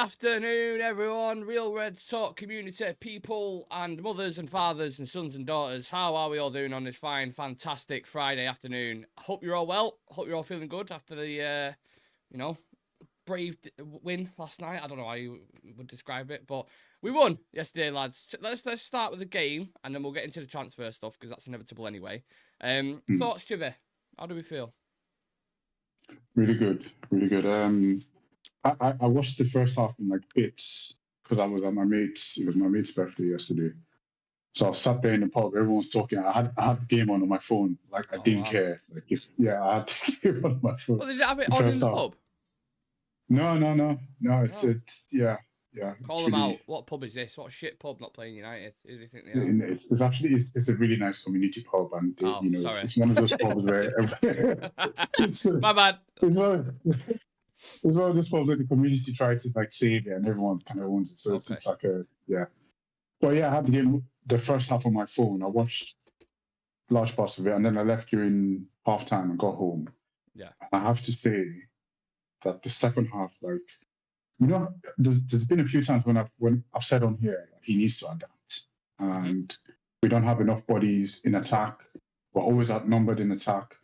afternoon, everyone. Real Red Talk community, people and mothers and fathers and sons and daughters. How are we all doing on this fine, fantastic Friday afternoon? Hope you're all well. Hope you're all feeling good after the, brave win last night. I don't know how you would describe it, but we won yesterday, lads. Let's start with the game, and then we'll get into the transfer stuff because that's inevitable anyway. Thoughts, Shreyas? How do we feel? Really good, really good. I watched the first half in like bits because I was at my mate's. It was my mate's birthday yesterday, so I sat there in the pub. Everyone was talking. I had the game on my phone. Like I didn't care. Like I had the game on my phone. Well, did you have it on in the pub? No. It's yeah. Call them out. What pub is this? What shit pub not playing United? Who do you think they are? It's actually it's a really nice community pub, and it's one of those pubs where my bad. It's one of those pubs where the community tries to like trade it, and everyone kind of owns it. So it's like But yeah, I had the game the first half on my phone. I watched large parts of it, and then I left during halftime and got home. Yeah, I have to say that the second half, like, there's been a few times when I've said on here he needs to adapt, and we don't have enough bodies in attack. We're always outnumbered in attack.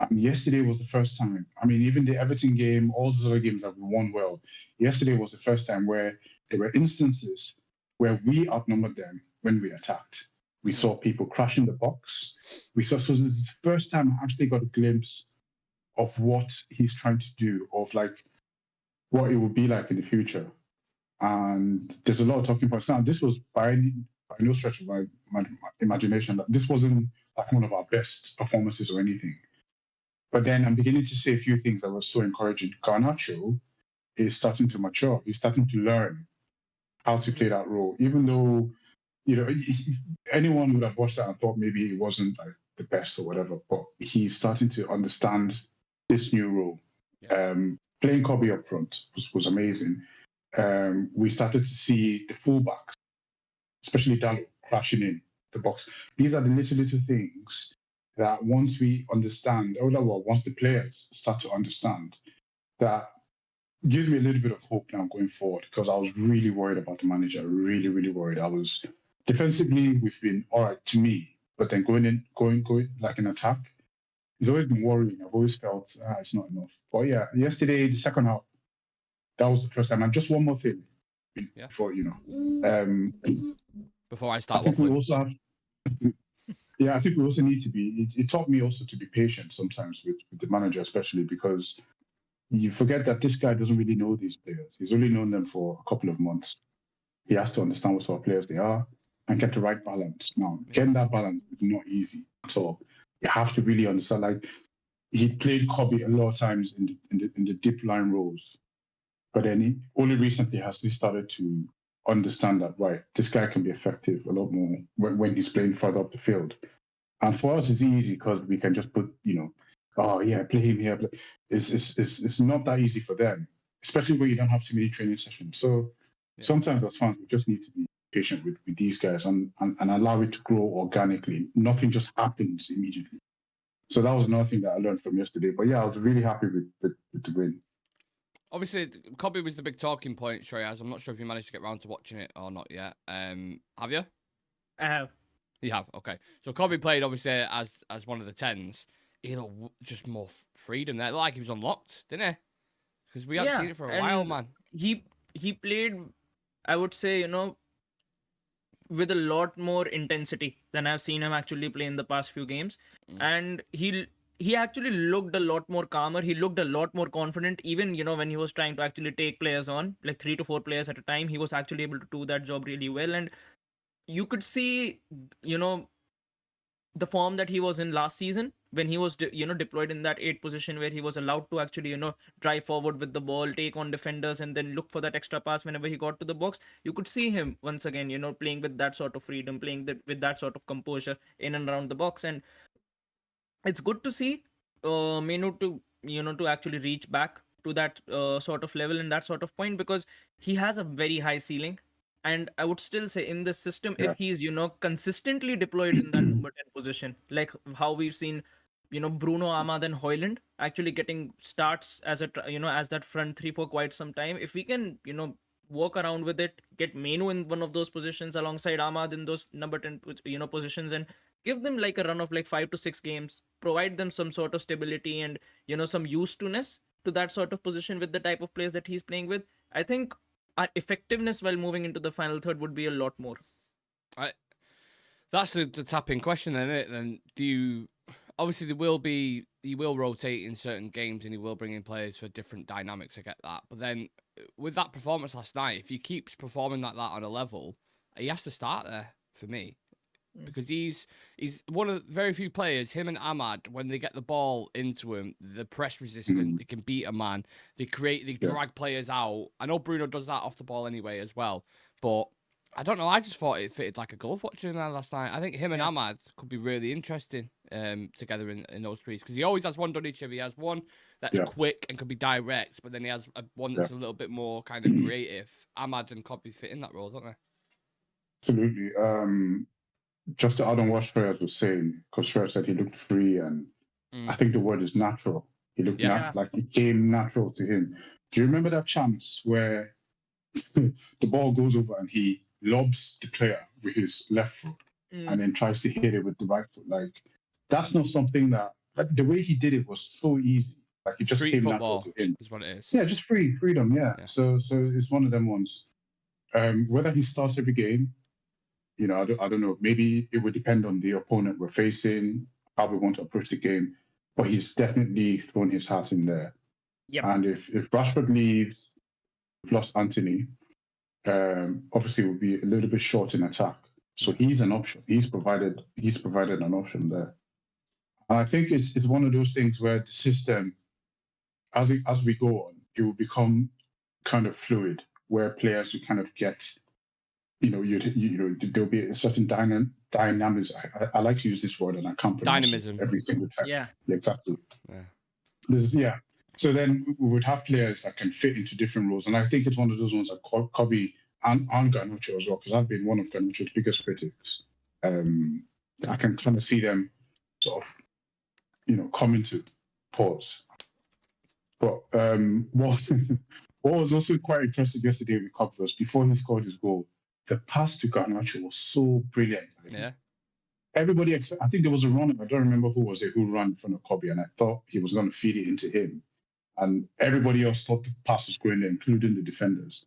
And yesterday was the first time. I mean, even the Everton game, all those other games that we won well. Yesterday was the first time where there were instances where we outnumbered them when we attacked. We saw people crashing the box. So this is the first time I actually got a glimpse of what he's trying to do, of like what it would be like in the future. And there's a lot of talking points now. This was by no stretch of my imagination. This wasn't like one of our best performances or anything. But then I'm beginning to say a few things that were so encouraging. Garnacho is starting to mature. He's starting to learn how to play that role. Even though, anyone would have watched that and thought maybe he wasn't like the best or whatever, but he's starting to understand this new role. Yeah. Playing Kobe up front was amazing. We started to see the fullbacks, especially Dalot, crashing in the box. These are the little things that once we understand, once the players start to understand, that gives me a little bit of hope now going forward, because I was really worried about the manager, really, really worried. I was defensively, we've been all right to me, but then going like in attack, it's always been worrying. I've always felt it's not enough. But yeah, yesterday, the second half, that was the first time. And just one more thing before before I start, I think we also have. Yeah, I think we also need to be. It taught me also to be patient sometimes with the manager, especially because you forget that this guy doesn't really know these players. He's only known them for a couple of months. He has to understand what sort of players they are and get the right balance. Now, getting that balance is not easy at all. You have to really understand. Like, he played Kobe a lot of times in the deep line roles, but then only recently has he started to understand that, right, this guy can be effective a lot more when he's playing further up the field. And for us, it's easy because we can just put, play him here. It's not that easy for them, especially when you don't have too many training sessions. So sometimes as fans, we just need to be patient with these guys and allow it to grow organically. Nothing just happens immediately. So that was another thing that I learned from yesterday. But yeah, I was really happy with the win. Obviously, Kobe was the big talking point, Shreyas. I'm not sure if you managed to get around to watching it or not yet. Have you? I have. You have? Okay. So Kobe played, obviously, as one of the 10s. He looked just more freedom there. It looked like he was unlocked, didn't he? Because we haven't seen it for a while, man. He played, I would say, with a lot more intensity than I've seen him actually play in the past few games. And he actually looked a lot more calmer. He looked a lot more confident, even, when he was trying to actually take players on, like 3 to 4 players at a time. He was actually able to do that job really well. And you could see, the form that he was in last season when he was, deployed in that 8 position where he was allowed to actually, drive forward with the ball, take on defenders, and then look for that extra pass whenever he got to the box. You could see him once again, playing with that sort of freedom, playing with that sort of composure in and around the box. And it's good to see Menu to actually reach back to that sort of level and that sort of point, because he has a very high ceiling. And I would still say in this system, if he's, consistently deployed in that number 10 position, like how we've seen, Bruno, Ahmad and Højlund actually getting starts as as that front 3 for quite some time. If we can, work around with it, get Menu in one of those positions alongside Ahmad in those number 10 positions, and give them like a run of like 5 to 6 games, provide them some sort of stability and some used to ness to that sort of position with the type of players that he's playing with. I think our effectiveness while moving into the final third would be a lot more. That's the tapping question, then, isn't it? Then do you? Obviously, he will rotate in certain games and he will bring in players for different dynamics. I get that, but then with that performance last night, if he keeps performing like that on a level, he has to start there for me. Because he's one of the very few players, him and Ahmad, when they get the ball into him, they're press resistant, they can beat a man, they drag players out. I know Bruno does that off the ball anyway as well, but I don't know, I just thought it fitted like a glove watching him there last night. I think him and Ahmad could be really interesting together in those threes, because he always has one done each other. He has one that's quick and can be direct, but then he has one that's a little bit more kind of creative. Ahmad and Cobb fit in that role, don't they? Absolutely. Just to add on what Shreyas was saying, because Shreyas said he looked free, and I think the word is natural. He looked like it came natural to him. Do you remember that chance where the ball goes over and he lobs the player with his left foot and then tries to hit it with the right foot? Like, that's not something that, like, the way he did it was so easy. Like, it just Street came football natural to him. is what it is. Yeah, just freedom. Yeah. So it's one of them ones. Whether he starts every game, I don't know. Maybe it would depend on the opponent we're facing, how we want to approach the game. But he's definitely thrown his hat in there. Yep. And if Rashford leaves, plus Anthony, obviously we'll be a little bit short in attack. So he's an option. He's provided an option there. And I think it's one of those things where the system, as we go on, it will become kind of fluid, where players will kind of get. There'll be a certain dynamism. I like to use this word, and I can't pronounce Dynamism it every single time. Yeah, exactly. So then we would have players that can fit into different roles, and I think it's one of those ones that Kobe and Garnacho as well, because I've been one of Garnacho's biggest critics. I can kind of see them sort of, come into pause. But what was also quite interesting yesterday with Kobe was before he scored his goal, the pass to Garnacho was so brilliant. Yeah. Everybody I think there was a runner, I don't remember who was it, who ran in front of Kobe, and I thought he was going to feed it into him. And everybody else thought the pass was going there, including the defenders.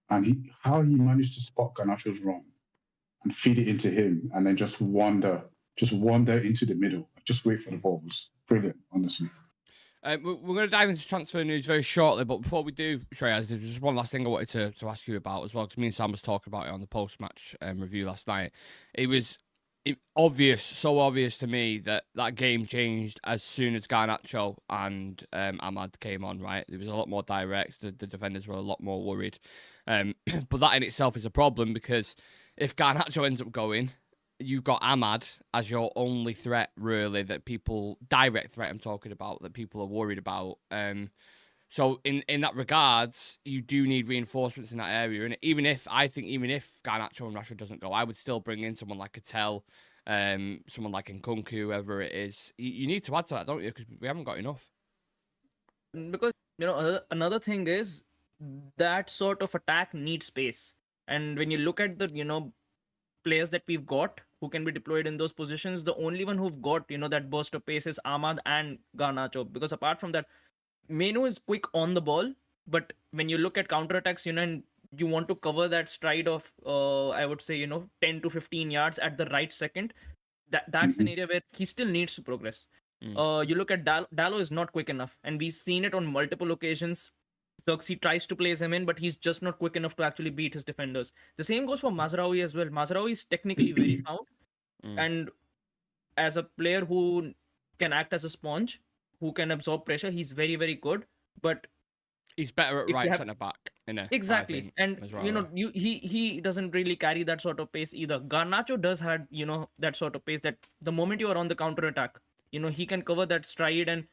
And how he managed to spot Garnacho's run and feed it into him, and then just wander into the middle, just wait for the ball, was brilliant, honestly. We're going to dive into transfer news very shortly, but before we do, Shreyas, there's just one last thing I wanted to ask you about as well, because me and Sam was talking about it on the post-match review last night. It was so obvious to me that game changed as soon as Garnacho and Ahmad came on, right? It was a lot more direct. The defenders were a lot more worried. But that in itself is a problem, because if Garnacho ends up going, you've got Ahmad as your only threat, really, direct threat I'm talking about, that people are worried about. So in that regards, you do need reinforcements in that area. And even if Garnacho and Rashford doesn't go, I would still bring in someone like Cattell, someone like Nkunku, whoever it is. You need to add to that, don't you? Because we haven't got enough. Because, another thing is that sort of attack needs space. And when you look at the, players that we've got who can be deployed in those positions, the only one who've got, that burst of pace is Ahmad and Garnacho. Because apart from that, Menu is quick on the ball, but when you look at counterattacks, and you want to cover that stride of, I would say, 10 to 15 yards at the right second, that's an area where he still needs to progress. You look at Dallo is not quick enough, and we've seen it on multiple occasions. Xerxes tries to place him in, but he's just not quick enough to actually beat his defenders. The same goes for Mazraoui as well. Mazraoui is technically very sound, and as a player who can act as a sponge, who can absorb pressure, he's very, very good. But he's better at right centre back. Exactly, and he doesn't really carry that sort of pace either. Garnacho does have that sort of pace that the moment you are on the counter attack, he can cover that stride and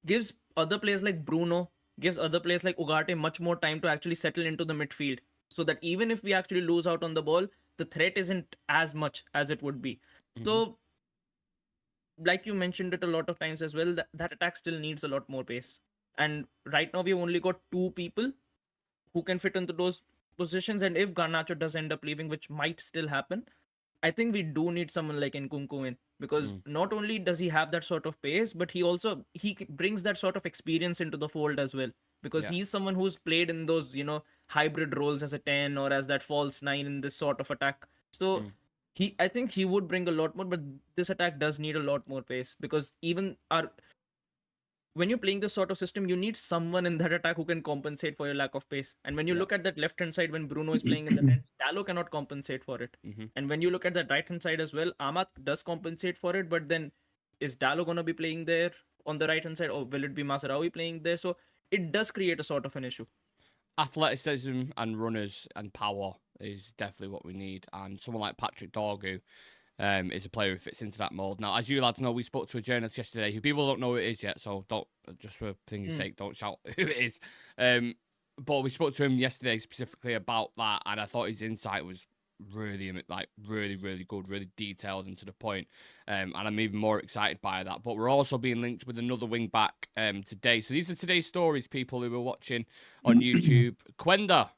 gives other players like Bruno, gives other players like Ugarte much more time to actually settle into the midfield, so that even if we actually lose out on the ball, the threat isn't as much as it would be. So, like you mentioned it a lot of times as well, that attack still needs a lot more pace. And right now we've only got two people who can fit into those positions. And if Garnacho does end up leaving, which might still happen, I think we do need someone like Nkunku in, because not only does he have that sort of pace, but he brings that sort of experience into the fold as well. Because Yeah. he's someone who's played in those, hybrid roles as a 10 or as that false 9 in this sort of attack. So I think he would bring a lot more, but this attack does need a lot more pace, because even when you're playing this sort of system, you need someone in that attack who can compensate for your lack of pace. And when you Yeah. look at that left hand side, when Bruno is playing in the net, Dallo cannot compensate for it. Mhm. And when you look at that right hand side as well, Amat does compensate for it, but then is Dallo going to be playing there on the right hand side, or will it be Mazraoui playing there? So it does create a sort of an issue. Athleticism and runners and power is definitely what we need. And someone like Patrick Dorgu is a player who fits into that mould. Now, as you lads know, we spoke to a journalist yesterday who people don't know who it is yet, so don't, just for thingy's sake, don't shout who it is. But we spoke to him yesterday specifically about that, and I thought his insight was really good, really detailed and to the point. And I'm even more excited by that. But we're also being linked with another wing back today. So these are today's stories, people who are watching on YouTube. Quenda.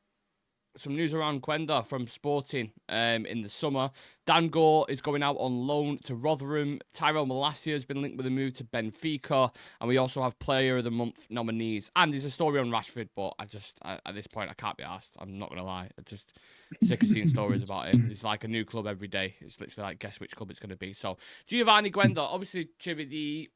Some news around Quenda from Sporting in the summer. Dan Gore is going out on loan to Rotherham. Tyrell Malacia has been linked with a move to Benfica. And we also have Player of the Month nominees. And there's a story on Rashford, but at this point, I can't be asked. I'm not going to lie. I'm just sick of seeing stories about him. It's like a new club every day. It's literally like, guess which club it's going to be. So, Geovany Quenda, obviously, Chivy,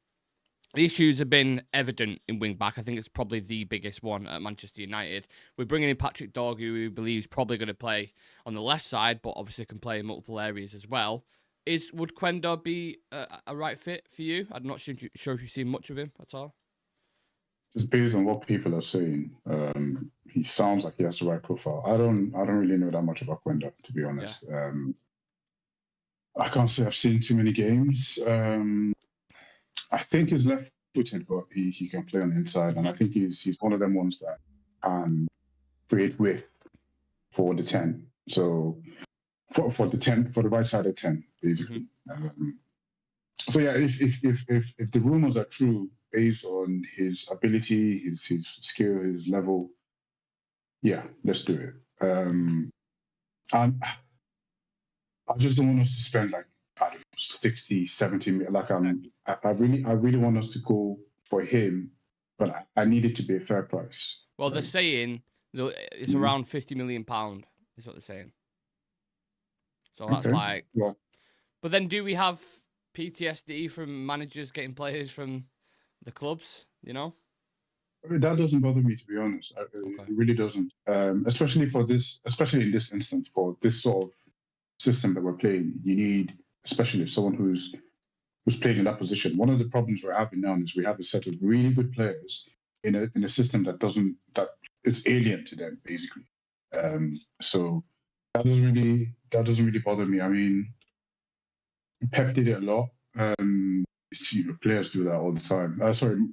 the issues have been evident in wing-back. I think it's probably the biggest one at Manchester United. We're bringing in Patrick Dorgu, who we believe is probably going to play on the left side, but obviously can play in multiple areas as well. Would Quenda be a right fit for you? I'm not sure if you've seen much of him at all. Just based on what people are saying, he sounds like he has the right profile. I don't really know that much about Quenda, to be honest. Yeah. I can't say I've seen too many games. I think he's left-footed, but he can play on the inside, and I think he's one of them ones that can create width for the 10. So for the 10, for the right side of 10, basically. So yeah, if the rumors are true, based on his ability, his skill, his level, yeah, let's do it. And I just don't want us to spend like, I don't know, 60, 70 million. Like I really want us to go for him, but I need it to be a fair price. Well, they're saying it's around £50 million, is what they're saying. So that's like, yeah. But then do we have PTSD from managers getting players from the clubs, you know? That doesn't bother me, to be honest. It really doesn't. Especially in this instance, for this sort of system that we're playing, you need especially someone who's played in that position. One of the problems we're having now is we have a set of really good players in a system that it's alien to them, basically. So that doesn't really bother me. I mean, Pep did it a lot. Players do that all the time.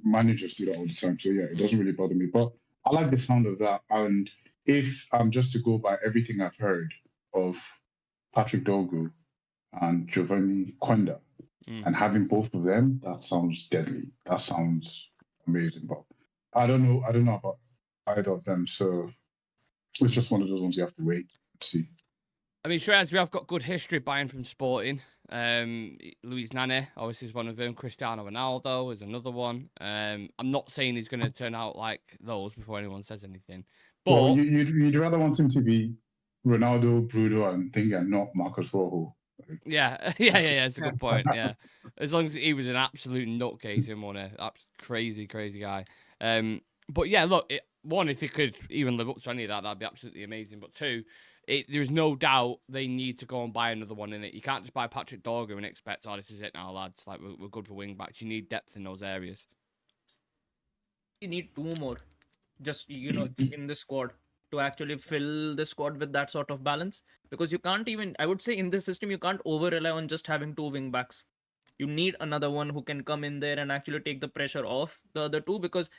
Managers do that all the time. So yeah, it doesn't really bother me. But I like the sound of that. And if I'm just to go by everything I've heard of Patrick Dorgu and Geovany Quenda, and having both of them, that sounds deadly. That sounds amazing. But I don't know about either of them. So it's just one of those ones you have to wait and see. I mean, Shreyas, we have got good history buying from Sporting. Luis Nane, obviously, is one of them. Cristiano Ronaldo is another one. I'm not saying he's going to turn out like those before anyone says anything. But well, you'd rather want him to be Ronaldo, Bruno, and not Marcus Rojo. Yeah, it's a good point. Yeah, as long as he was an absolute nutcase in one, crazy guy. But yeah, look, one, if he could even live up to any of that, that'd be absolutely amazing. But two, there's no doubt they need to go and buy another one in it. You can't just buy Patrick Dorgu and expect, this is it now, lads. Like we're good for wing backs. You need depth in those areas. You need two more, just in the squad, to actually fill the squad with that sort of balance. Because you can't even, I would say, in this system, you can't over rely on just having two wing backs. You need another one who can come in there and actually take the pressure off the other two, because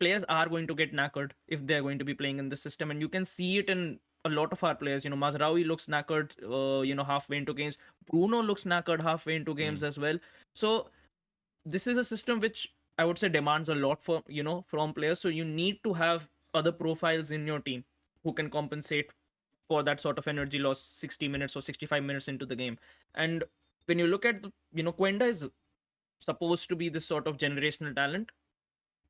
players are going to get knackered if they're going to be playing in this system. And you can see it in a lot of our players. Mazraoui looks knackered, halfway into games. Bruno looks knackered halfway into games as well. So this is a system which I would say demands a lot from players. So you need to have other profiles in your team. who can compensate for that sort of energy loss 60 minutes or 65 minutes into the game. And when you look at Quenda is supposed to be this sort of generational talent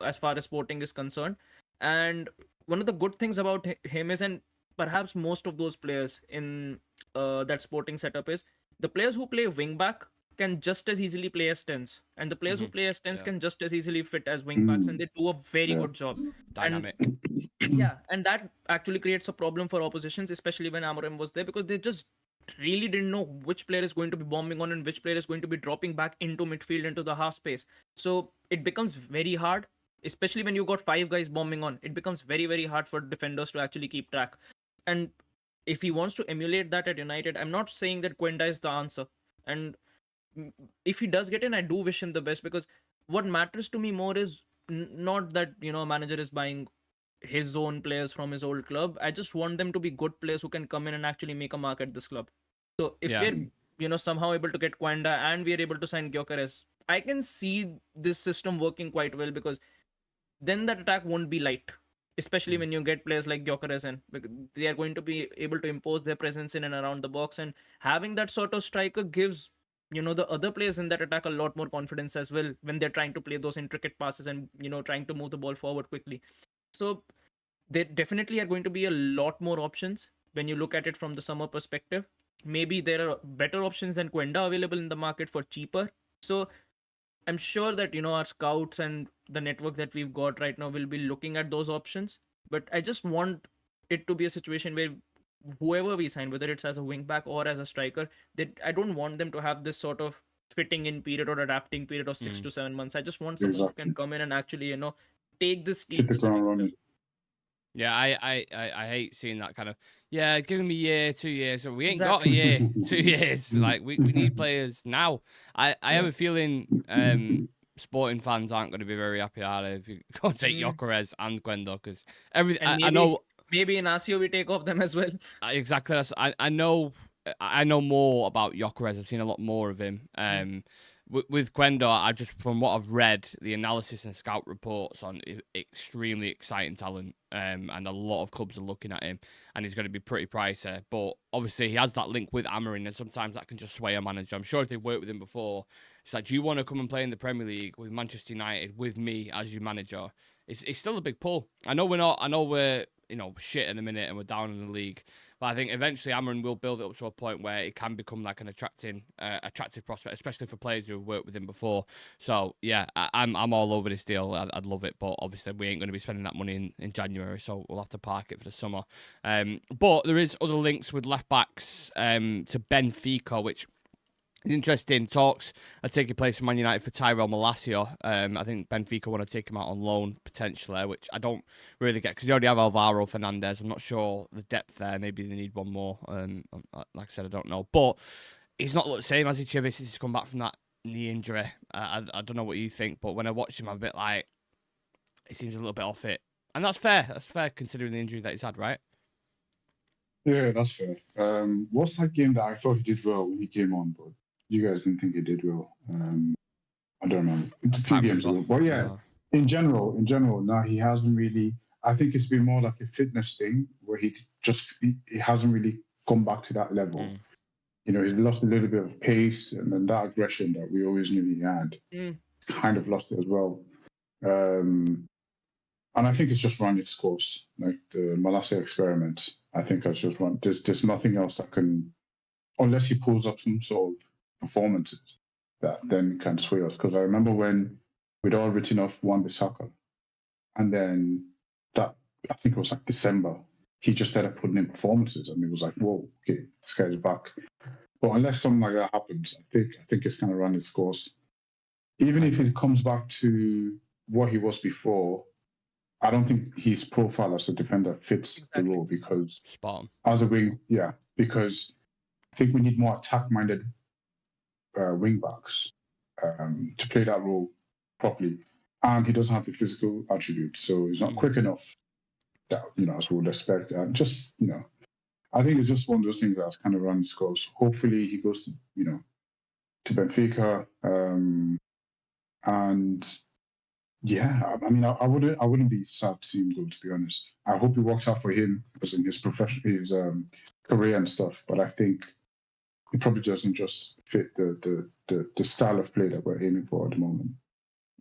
as far as Sporting is concerned. And one of the good things about him is, and perhaps most of those players in that Sporting setup, is the players who play wing back can just as easily play as tens, and the players who play as tens can just as easily fit as wing backs, and they do a very good job. Dynamic. And and that actually creates a problem for oppositions, especially when Amorim was there, because they just really didn't know which player is going to be bombing on and which player is going to be dropping back into midfield, into the half space. So it becomes very hard, especially when you got 5 guys bombing on. It becomes very, very hard for defenders to actually keep track. And if he wants to emulate that at United, I'm not saying that Quenda is the answer. And if he does get in, I do wish him the best, because what matters to me more is not that a manager is buying his own players from his old club. I just want them to be good players who can come in and actually make a mark at this club. So if we're somehow able to get Quenda and we're able to sign Gyökeres, I can see this system working quite well, because then that attack won't be light, especially when you get players like Gyökeres in, because they are going to be able to impose their presence in and around the box, and having that sort of striker gives the other players in that attack a lot more confidence as well when they're trying to play those intricate passes and trying to move the ball forward quickly. So there definitely are going to be a lot more options when you look at it from the summer perspective. Maybe there are better options than Quenda available in the market for cheaper. So I'm sure that our scouts and the network that we've got right now will be looking at those options. But I just want it to be a situation where whoever we sign, whether it's as a wing back or as a striker, I don't want them to have this sort of fitting in period or adapting period of 6 to 7 months. I just want someone who can come in and actually take this team hit the ground running. Yeah, I hate seeing that kind of, give him a year, 2 years. So we ain't got a year, 2 years. Like, we need players now. I have a feeling Sporting fans aren't going to be very happy, are they, if you go and take Gyökeres and Quenda, because I know... Maybe in Asio we take off them as well. Exactly. I know more about Gyökeres. I've seen a lot more of him. With Quenda, I just, from what I've read, the analysis and scout reports on extremely exciting talent, and a lot of clubs are looking at him, and he's going to be pretty pricey. But obviously, he has that link with Amorim, and sometimes that can just sway a manager. I'm sure if they've worked with him before, it's like, do you want to come and play in the Premier League with Manchester United with me as your manager? It's still a big pull. I know we're shit in a minute and we're down in the league, but I think eventually Amorim will build it up to a point where it can become like an attractive prospect, especially for players who have worked with him before. So yeah, I'm all over this deal. I'd love it, but obviously we ain't going to be spending that money in January, so we'll have to park it for the summer. But there is other links with left backs to Benfica, which interesting talks are taking place for Man United for Tyrell Malacia. I think Benfica want to take him out on loan potentially, which I don't really get, because they already have Alvaro Fernandes. I'm not sure the depth there. Maybe they need one more. Like I said, I don't know. But he's not looked the same as Chivas since he's come back from that knee injury. I don't know what you think, but when I watched him, I'm a bit like, he seems a little bit off it. And that's fair. That's fair considering the injury that he's had, right? Yeah, that's fair. What's that game that I thought he did well when he came on, but you guys didn't think he did well? I don't know. A few games ago. But yeah, in general, now he hasn't really. I think it's been more like a fitness thing where he hasn't really come back to that level. He's lost a little bit of pace, and then that aggression that we always knew he had, kind of lost it as well. And I think it's just run its course. Like the Malacia experiment, I think has just run. There's nothing else that can, unless he pulls up some sort of performances that then can sway us. Because I remember when we'd all written off Wan-Bissaka, and then that, I think it was like December, he just started putting in performances, and it was like, whoa, okay, this guy's back. But unless something like that happens, I think it's kind of run its course. Even if it comes back to what he was before, I don't think his profile as a defender fits the role, because as a wing, because I think we need more attack-minded wing backs to play that role properly, and he doesn't have the physical attributes, so he's not quick enough. That as we would expect, and just I think it's just one of those things that's kind of run its course. Hopefully, he goes to Benfica, and Yeah, I mean, I wouldn't be sad to see him go. To be honest, I hope it works out for him as in his career and stuff. But I think it probably doesn't just fit the style of play that we're aiming for at the moment.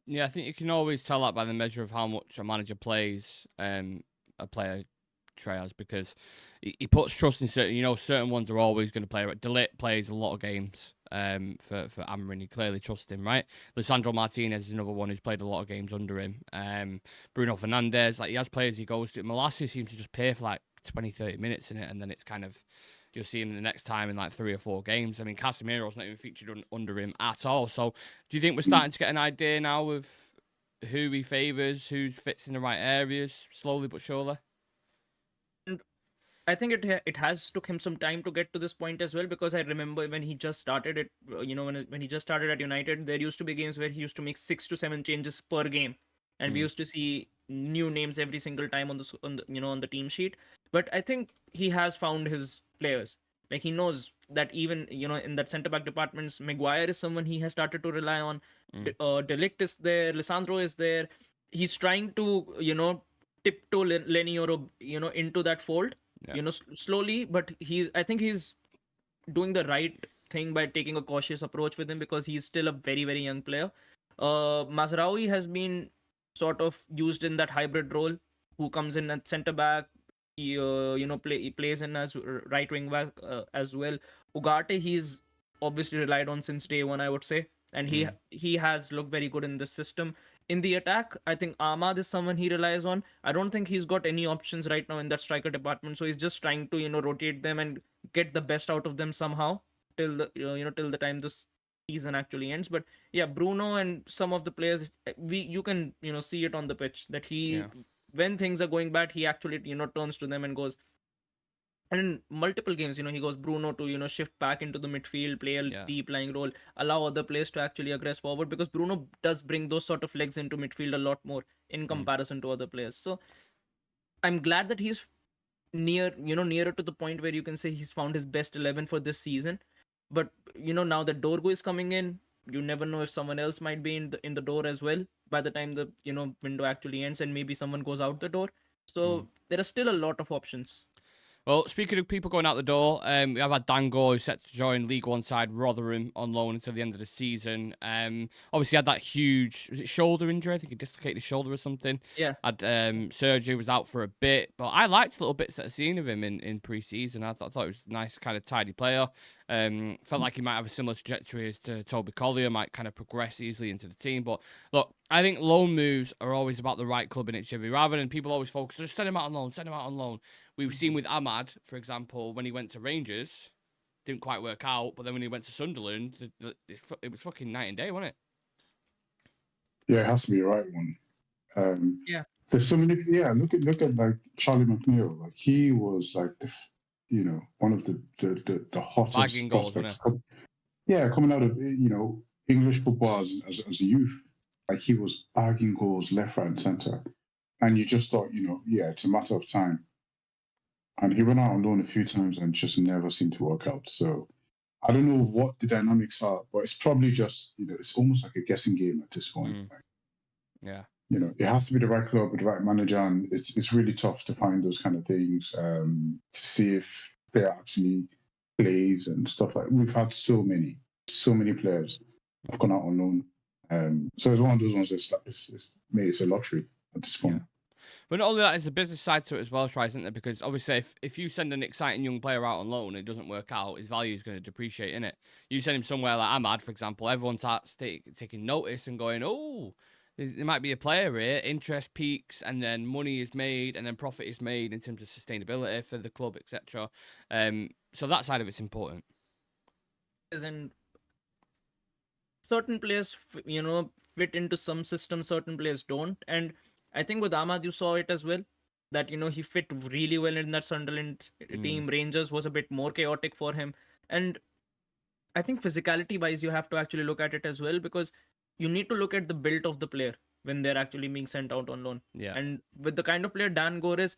Yeah, I think you can always tell that by the measure of how much a manager plays a player Shreyas, because he puts trust in certain ones are always going to play. De Ligt plays a lot of games for Amorim. He clearly trusts him, right? Lisandro Martinez is another one who's played a lot of games under him. Bruno Fernandes, like he has players he goes to. Malacia seems to just play for like 20, 30 minutes in it, and then it's kind of, you'll see him the next time in like 3 or 4 games. I mean, Casemiro's not even featured under him at all. So do you think we're starting to get an idea now of who he favours, who fits in the right areas, slowly but surely? I think it has took him some time to get to this point as well, because I remember when he just started it, when he just started at United, there used to be games where he used to make 6 to 7 changes per game, and we used to see new names every single time on the team sheet. But I think he has found his players. Like, he knows that even in that centre back departments, Maguire is someone he has started to rely on. De Ligt is there, Lisandro is there. He's trying to tiptoe Lenny Yoro into that fold. Yeah. Slowly, but I think he's doing the right thing by taking a cautious approach with him, because he's still a very, very young player. Mazraoui has been sort of used in that hybrid role, who comes in at centre back, he plays in as right wing back as well. Ugarte, he's obviously relied on since day one, I would say, and he has looked very good in this system. In the attack, I think Ahmad is someone he relies on. I don't think he's got any options right now in that striker department, so he's just trying to rotate them and get the best out of them somehow till the time this season actually ends. But yeah, Bruno and some of the players, you can see it on the pitch that when things are going bad, he actually turns to them and goes. And in multiple games, he goes Bruno to shift back into the midfield, play a deep lying role, allow other players to actually aggress forward, because Bruno does bring those sort of legs into midfield a lot more in comparison to other players. So I'm glad that he's nearer to the point where you can say he's found his best 11 for this season. But now that Dorgo is coming in, you never know if someone else might be in the door as well by the time the window actually ends, and maybe someone goes out the door. So there are still a lot of options. Well, speaking of people going out the door, we have had Gore, who's set to join League One side Rotherham on loan until the end of the season. Obviously had that huge, was it shoulder injury? I think he dislocated his shoulder or something. Yeah. Had surgery, was out for a bit, but I liked little bits that I've seen of him in pre-season. I thought it was a nice kind of tidy player. Felt like he might have a similar trajectory as to Toby Collier, might kind of progress easily into the team. But look, I think loan moves are always about the right club in it, Chivy, rather than people always focus, just send him out on loan. We've seen with Ahmad, for example, when he went to Rangers, didn't quite work out. But then when he went to Sunderland, it was fucking night and day, wasn't it? Yeah, it has to be the right one. Yeah. There's so many. Yeah, look at like Charlie McNeil. Like, he was like one of the hottest bagging goals, prospects. Coming out of English football as a youth, like, he was bagging goals left, right, and centre, and you just thought, it's a matter of time. And he went out on loan a few times and just never seemed to work out. So I don't know what the dynamics are, but it's probably just, it's almost like a guessing game at this point. Yeah. It has to be the right club with the right manager, and it's really tough to find those kind of things, to see if they actually plays and stuff like that. We've had so many players have gone out on loan. So it's one of those ones it's a lottery at this point. Yeah. But not only that, there's a business side to it as well, Shreyas, isn't there? Because obviously, if you send an exciting young player out on loan and it doesn't work out, his value is going to depreciate, innit? You send him somewhere like Ahmad, for example, everyone starts taking notice and going, oh, there might be a player here, interest peaks, and then money is made, and then profit is made in terms of sustainability for the club, etc. So that side of it's important. And certain players, fit into some systems, certain players don't. And I think with Ahmad, you saw it as well, that, he fit really well in that Sunderland team. Rangers was a bit more chaotic for him. And I think physicality-wise, you have to actually look at it as well, because you need to look at the build of the player when they're actually being sent out on loan. Yeah. And with the kind of player Gore is,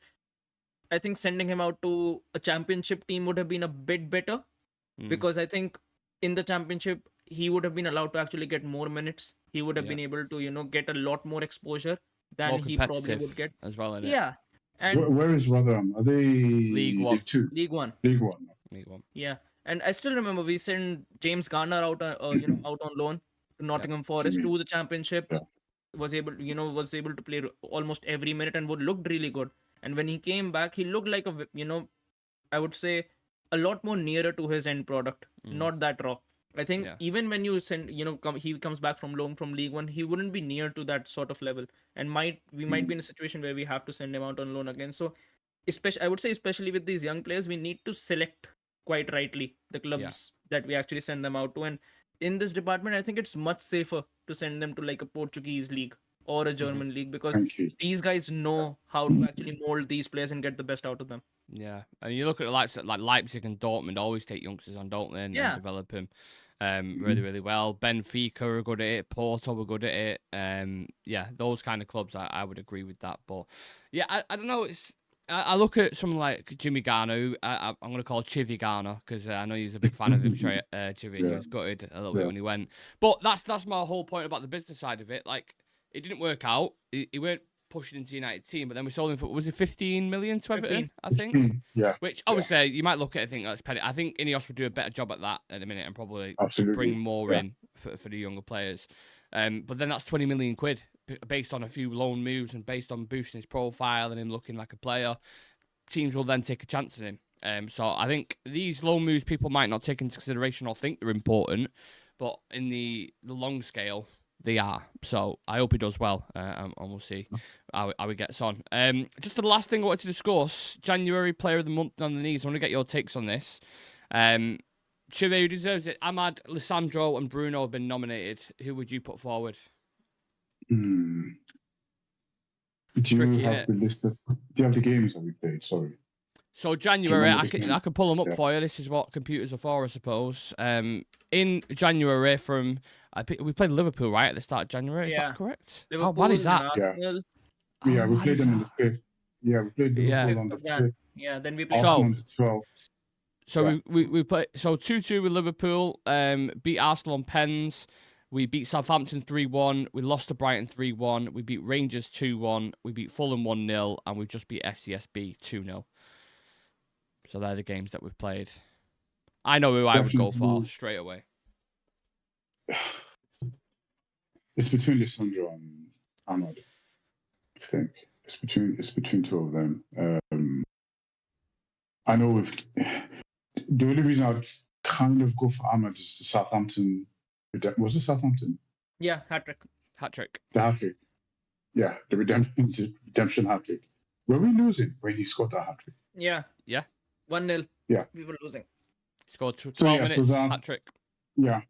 I think sending him out to a championship team would have been a bit better, because I think in the championship, he would have been allowed to actually get more minutes. He would have Yeah. been able to get a lot more exposure than More he probably would competitive get. as well, innit? Yeah, and Where is Rotherham? Are they League One. League Two? League One. League One. League One. Yeah, and I still remember we sent James Garner out, out on loan to Nottingham Forest to the Championship. Yeah. Was able to play almost every minute and looked really good. And when he came back, he looked like I would say a lot more nearer to his end product, not that raw. I think even when you send, he comes back from loan from League One, he wouldn't be near to that sort of level, and we might be in a situation where we have to send him out on loan again. So, I would say, especially with these young players, we need to select quite rightly the clubs that we actually send them out to. And in this department, I think it's much safer to send them to like a Portuguese league or a German league, because these guys know how to actually mold these players and get the best out of them. Yeah, and you look at the likes like Leipzig and Dortmund always take youngsters on, don't they, and develop them really, really well. Benfica are good at it. Porto were good at it. Yeah, those kind of clubs, I would agree with that. But yeah, I don't know. I look at someone like Jimmy Garner, who I'm going to call Chivy Garner, because I know he's a big fan of him. Chivy, he was gutted a little bit when he went. But that's my whole point about the business side of it. Like, it didn't work out. He weren't pushing into the United team, but then we sold him for, was it 15 million to Everton, I think? Yeah. Which, obviously, you might look at it and think that's petty. I think Ineos would do a better job at that at the minute and probably bring more in for the younger players. But then that's 20 million quid based on a few loan moves and based on boosting his profile and him looking like a player. Teams will then take a chance on him. So I think these loan moves people might not take into consideration or think they're important, but in the long scale, they are. So I hope he does well, and we'll see how he gets on. Just the last thing I wanted to discuss, January Player of the Month on the knees. I want to get your takes on this. Chivy, who deserves it? Ahmad, Lisandro and Bruno have been nominated. Who would you put forward? Do you have the list do you have the games that we played? Sorry. So January, I can pull them up for you. This is what computers are for, I suppose. In January, we played Liverpool right at the start of January. Is that correct? Liverpool, how bad is that? Yeah, we played them in the 5th. Yeah, we played Liverpool on the 5th. Yeah, then we played Arsenal on the 12th. So we played 2-2 with Liverpool. Beat Arsenal on pens. We beat Southampton 3-1. We lost to Brighton 3-1. We beat Rangers 2-1. We beat Fulham 1-0, and we've just beat FCSB 2-0. So they're the games that we've played. I know who I would go for straight away. It's between Lisandro and Ahmad. I think it's between two of them. I know the only reason I'd kind of go for Ahmad is the Southampton. Was it Southampton? Yeah, hat-trick. The hat-trick. Yeah, the redemption hat-trick. Were we losing when he scored that hat-trick? Yeah. 1-0. Yeah. We were losing. Scored 12 minutes, hat-trick. Yeah.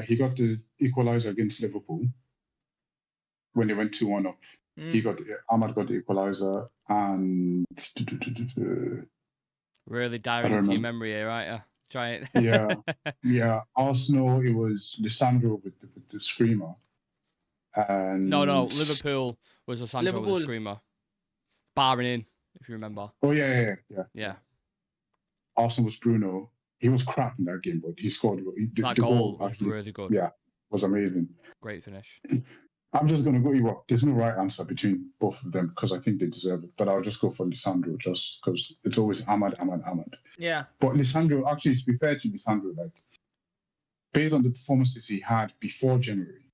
He got the equaliser against Liverpool when they went 2-1 up. Ahmad got the equaliser and... Really diving into your memory here, right? Yeah. Try it. Yeah. Arsenal, it was Lisandro with the screamer. And No. Liverpool was Lisandro with the screamer. Barring in, if you remember. Oh, yeah. Arsenal was Bruno. He was crap in that game, but he scored. The goal was really good. Yeah, was amazing. Great finish. I'm just going to go you. There's no right answer between both of them because I think they deserve it. But I'll just go for Lisandro just because it's always Ahmad. Yeah. But Lisandro, actually, to be fair to Lisandro, like based on the performances he had before January,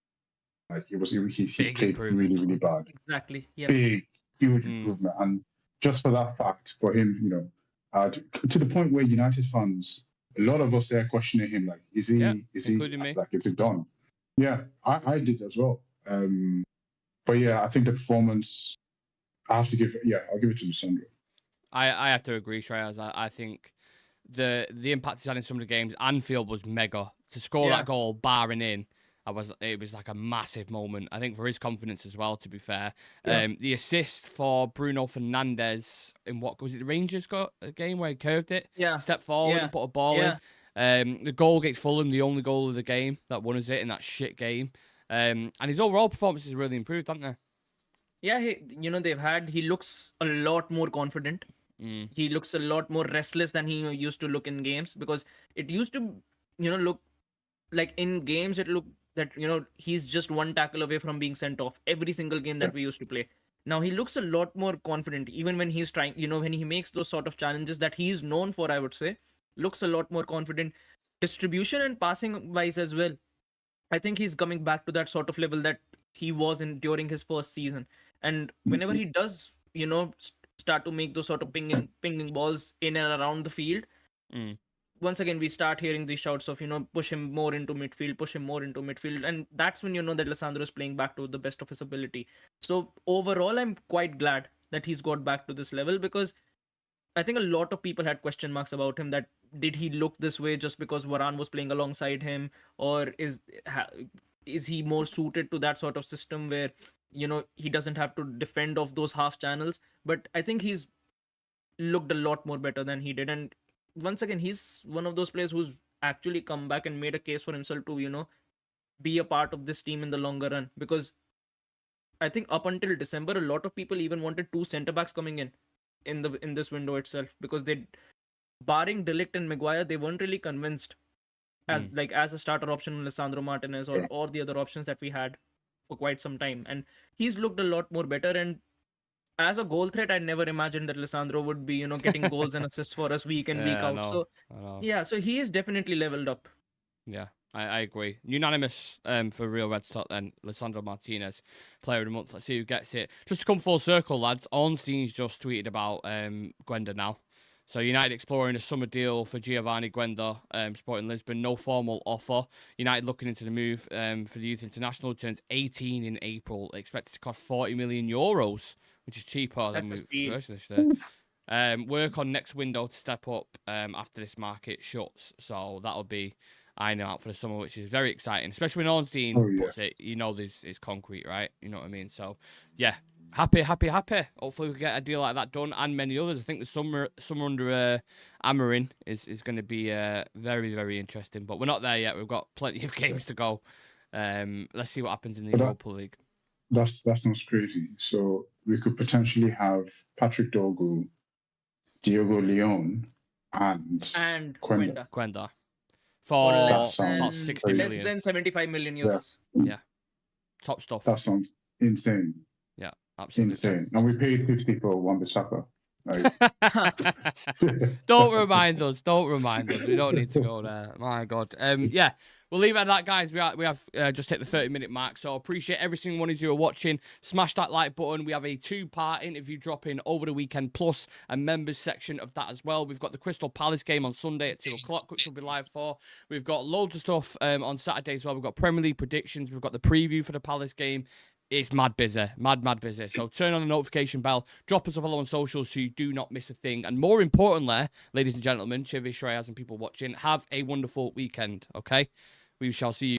like he played really, really bad. Exactly. Yeah. Big, huge improvement, and just for that fact, for him, to the point where United fans, a lot of us there questioning him, like, is he, me. Like, is it done? Yeah, I did as well. But yeah, I think the performance, I'll give it to Lisandro. I have to agree, Shreyas. I think the impact he's had in some of the games, Anfield was mega. To score that goal, barring in, it was like a massive moment. I think for his confidence as well, to be fair. The assist for Bruno Fernandes in what was it? The Rangers got a game where he curved it, stepped forward and put a ball in. The goal against Fulham, the only goal of the game that won us it in that shit game. And his overall performance has really improved, haven't they? Yeah, he looks a lot more confident. He looks a lot more restless than he used to look in games, because it used to, look like in games it looked that he's just one tackle away from being sent off every single game that Yeah. we used to play. Now he looks a lot more confident, even when he's trying, when he makes those sort of challenges that he's known for, I would say, looks a lot more confident. Distribution and passing wise as well. I think he's coming back to that sort of level that he was in during his first season. And whenever he does, start to make those sort of pinging balls in and around the field, once again we start hearing these shouts of push him more into midfield, push him more into midfield, and that's when that Lisandro is playing back to the best of his ability. So overall, I'm quite glad that he's got back to this level, because I think a lot of people had question marks about him, that did he look this way just because Varane was playing alongside him, or is he more suited to that sort of system where he doesn't have to defend off those half channels. But I think he's looked a lot more better than he did, and once again he's one of those players who's actually come back and made a case for himself to be a part of this team in the longer run. Because I think up until December, a lot of people even wanted two centre backs coming in this window itself, because they, barring De Ligt and Maguire, they weren't really convinced as a starter option on Lisandro Martinez or the other options that we had for quite some time. And he's looked a lot more better, and as a goal threat, I never imagined that Lisandro would be getting goals and assists for us week in, week out. So yeah, so he is definitely leveled up. Yeah, I agree. Unanimous for Real Red Stock then. Lisandro Martinez, player of the month. Let's see who gets it. Just to come full circle, lads, Ornstein's just tweeted about Quenda now. So United exploring a summer deal for Geovany Quenda, Sporting Lisbon. No formal offer. United looking into the move for the youth international. Turns 18 in April. Expected to cost €40 million, which is cheaper than we've originally. Work on next window to step up after this market shuts. So that'll be eyeing out for the summer, which is very exciting, especially when Ornstein puts it. This is concrete, right? You know what I mean? So yeah. Happy. Hopefully we get a deal like that done, and many others. I think the summer under Amarin is going to be very, very interesting. But we're not there yet. We've got plenty of games to go. Let's see what happens in the Europa League. That sounds crazy. So we could potentially have Patrick Dorgu, Diogo Leon, and Quenda for about 60 million. Less than 75 million euros. Yeah. Top stuff. That sounds insane. Yeah. Absolutely. Insane. And we paid 50 for Wan-Bissaka. Don't remind us. We don't need to go there. My God. Yeah. We'll leave it at that, guys. We have just hit the 30-minute mark, so appreciate every single one of you who are watching. Smash that like button. We have a 2-part interview dropping over the weekend, plus a members section of that as well. We've got the Crystal Palace game on Sunday at 2 o'clock, which will be live for. We've got loads of stuff on Saturday as well. We've got Premier League predictions. We've got the preview for the Palace game. It's mad busy. So turn on the notification bell. Drop us a follow on socials so you do not miss a thing. And more importantly, ladies and gentlemen, Civir, Shreyas, and people watching, have a wonderful weekend, okay? We shall see you.